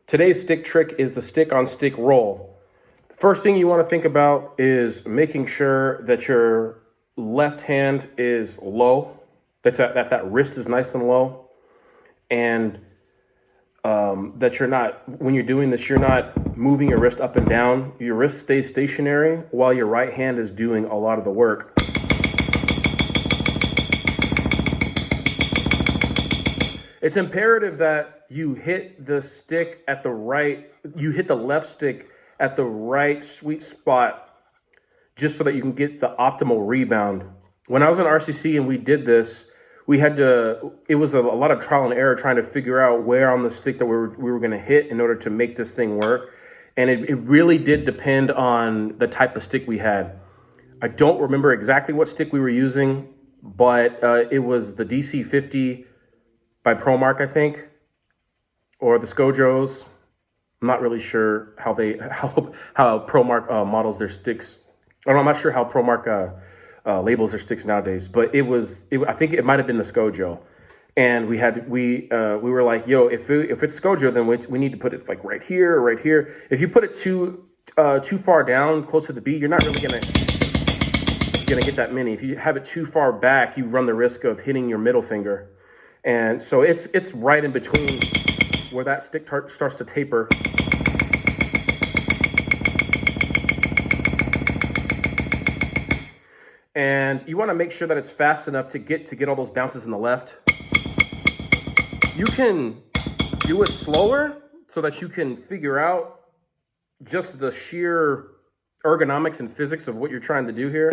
Today's stick trick is the stick-on-stick roll. The first thing you want to think about is making sure that your left hand is low, that wrist is nice and low, and that you're not, when you're doing this, you're not moving your wrist up and down. Your wrist stays stationary while your right hand is doing a lot of the work. It's imperative that you hit the stick at the right, you hit the left stick at the right sweet spot, just so that you can get the optimal rebound. When I was in RCC and we did this, we had to, it was a lot of trial and error trying to figure out where on the stick that we were going to hit in order to make this thing work. And it really did depend on the type of stick we had. I don't remember exactly what stick we were using, but it was the DC50 by ProMark, I think, or the Skojos. I'm not really sure how ProMark models their sticks. I'm not sure how ProMark labels their sticks nowadays, but I think it might have been the Skojo. And we were like, yo, if it's Skojo, then we need to put it like right here or right here. If you put it too far down, close to the beat, you're not really gonna get that many. If you have it too far back, you run the risk of hitting your middle finger. And so it's right in between where that stick starts to taper. And you want to make sure that it's fast enough to get all those bounces in the left. You can do it slower so that you can figure out just the sheer ergonomics and physics of what you're trying to do here.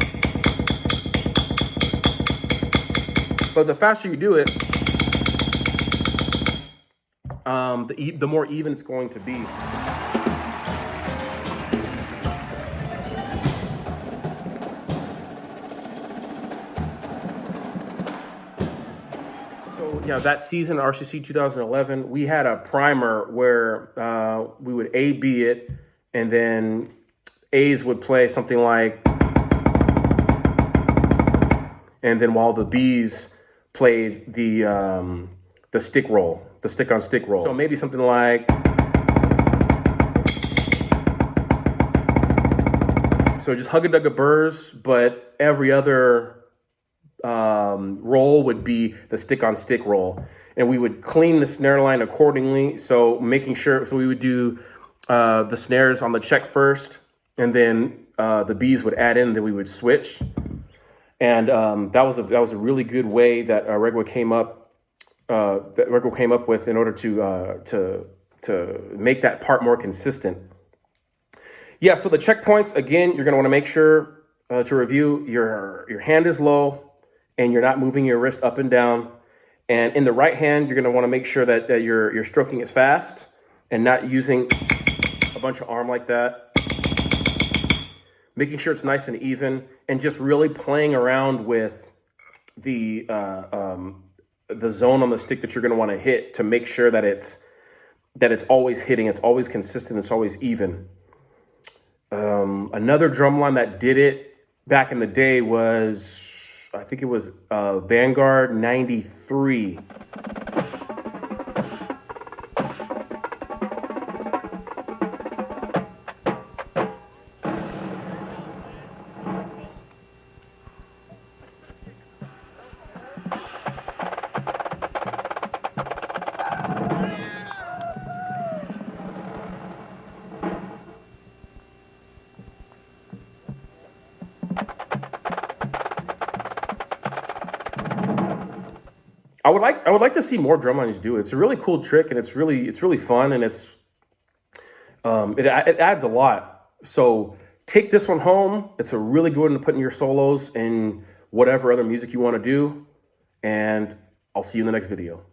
But the faster you do it, the more even it's going to be. So yeah, that season, RCC 2011, we had a primer where we would A-B it, and then A's would play something like, and then while the B's played the stick roll. The stick-on-stick roll. So maybe something like, so just hugga-dugga burrs, but every other roll would be the stick-on-stick roll. And we would clean the snare line accordingly, so making sure, so we would do the snares on the check first, and then the B's would add in, then we would switch. And that was a really good way that Regwa came up with in order to make that part more consistent. Yeah, so the checkpoints, again, you're going to want to make sure to review your hand is low and you're not moving your wrist up and down. And in the right hand, you're going to want to make sure that you're stroking it fast and not using a bunch of arm like that. Making sure it's nice and even, and just really playing around with the zone on the stick that you're going to want to hit to make sure that it's always hitting, it's always consistent, it's always even. Another drumline that did it back in the day was, I think it was Vanguard 93. I would like to see more drumlines do it. It's a really cool trick, and it's really fun, and it adds a lot. So take this one home. It's a really good one to put in your solos and whatever other music you want to do. And I'll see you in the next video.